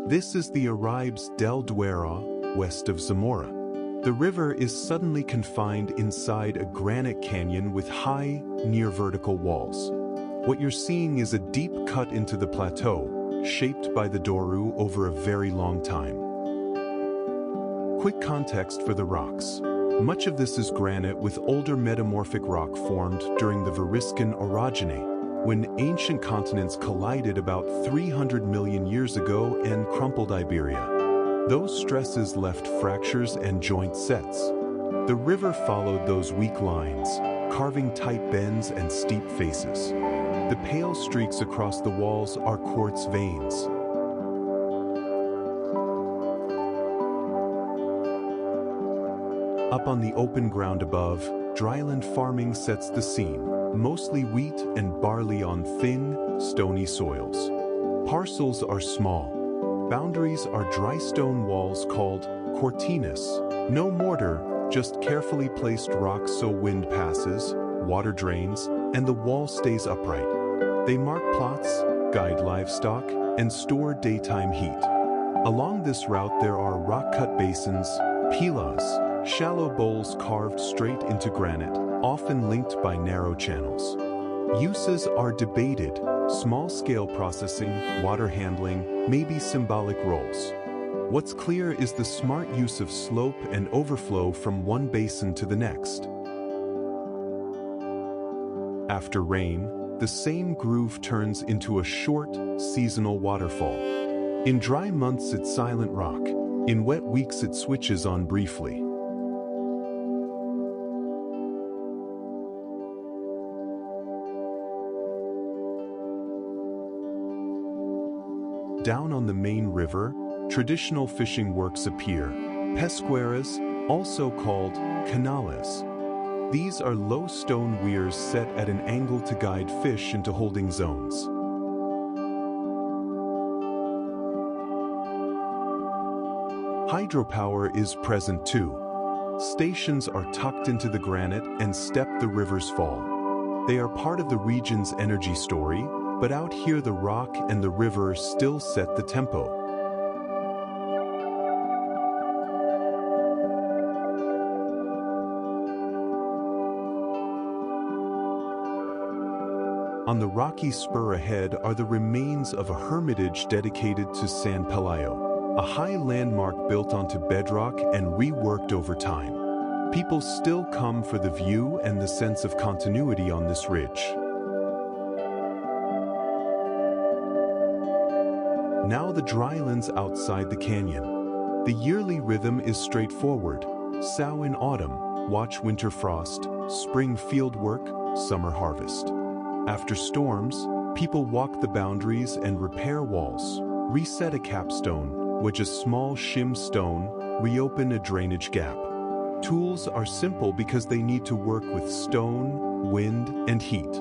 This is the Arribes del Duero, west of Zamora. The river is suddenly confined inside a granite canyon with high, near-vertical walls. What you're seeing is a deep cut into the plateau, shaped by the Duero over a very long time. Quick context for the rocks. Much of this is granite with older metamorphic rock formed during the Variscan orogeny, when ancient continents collided about 300 million years ago and crumpled Iberia. Those stresses left fractures and joint sets. The river followed those weak lines, carving tight bends and steep faces. The pale streaks across the walls are quartz veins. Up on the open ground above, dryland farming sets the scene, mostly wheat and barley on thin, stony soils. Parcels are small. Boundaries are dry stone walls called cortinas. No mortar, just carefully placed rocks so wind passes, water drains, and the wall stays upright. They mark plots, guide livestock, and store daytime heat. Along this route there are rock-cut basins, pilas, shallow bowls carved straight into granite, often linked by narrow channels. Uses are debated: small-scale processing, water handling, maybe symbolic roles. What's clear is the smart use of slope and overflow from one basin to the next. After rain, the same groove turns into a short, seasonal waterfall. In dry months it's silent rock. In wet weeks it switches on briefly. Down on the main river, traditional fishing works appear. Pesqueras, also called canales. These are low stone weirs set at an angle to guide fish into holding zones. Hydropower is present too. Stations are tucked into the granite and step the river's fall. They are part of the region's energy story, but out here the rock and the river still set the tempo. On the rocky spur ahead are the remains of a hermitage dedicated to San Pelayo, a high landmark built onto bedrock and reworked over time. People still come for the view and the sense of continuity on this ridge. Now the drylands outside the canyon. The yearly rhythm is straightforward. Sow in autumn, watch winter frost, spring field work, summer harvest. After storms, people walk the boundaries and repair walls, reset a capstone, wedge a small shim stone, reopen a drainage gap. Tools are simple because they need to work with stone, wind, and heat.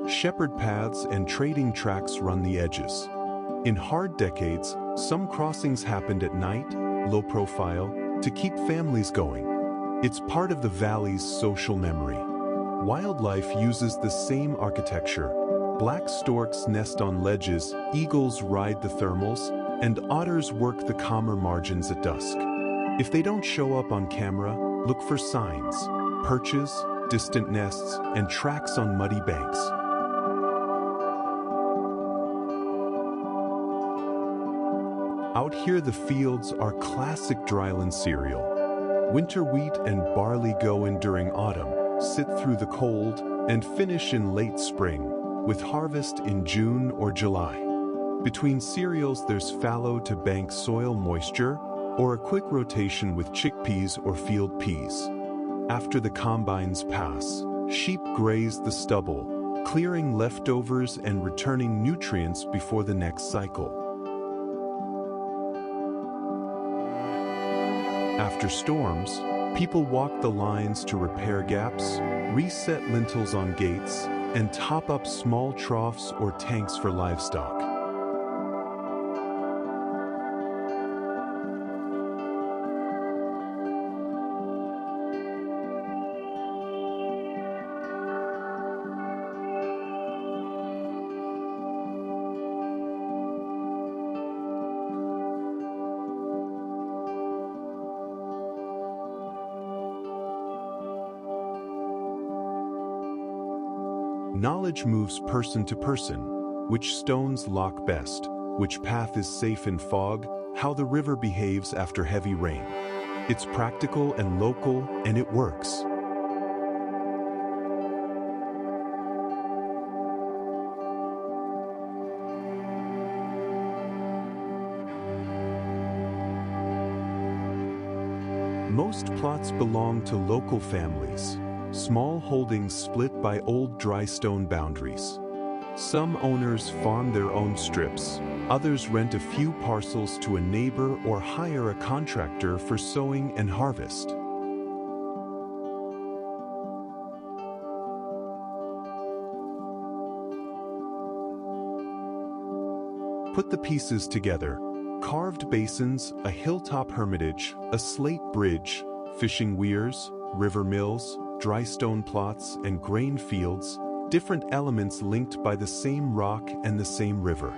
Shepherd paths and trading tracks run the edges. In hard decades, some crossings happened at night, low profile, to keep families going. It's part of the valley's social memory. Wildlife uses the same architecture. Black storks nest on ledges, eagles ride the thermals, and otters work the calmer margins at dusk. If they don't show up on camera, look for signs: perches, distant nests, and tracks on muddy banks. Out here the fields are classic dryland cereal. Winter wheat and barley go in during autumn, sit through the cold, and finish in late spring, with harvest in June or July. Between cereals there's fallow to bank soil moisture, or a quick rotation with chickpeas or field peas. After the combines pass, sheep graze the stubble, clearing leftovers and returning nutrients before the next cycle. After storms, people walk the lines to repair gaps, reset lintels on gates, and top up small troughs or tanks for livestock. Knowledge moves person to person. Which stones lock best? Which path is safe in fog? How the river behaves after heavy rain. It's practical and local, and it works. Most plots belong to local families. Small holdings split by old dry stone boundaries. Some owners farm their own strips. Others rent a few parcels to a neighbor or hire a contractor for sowing and harvest. Put the pieces together. Carved basins, a hilltop hermitage, a slate bridge, fishing weirs, river mills, dry stone plots, and grain fields, different elements linked by the same rock and the same river.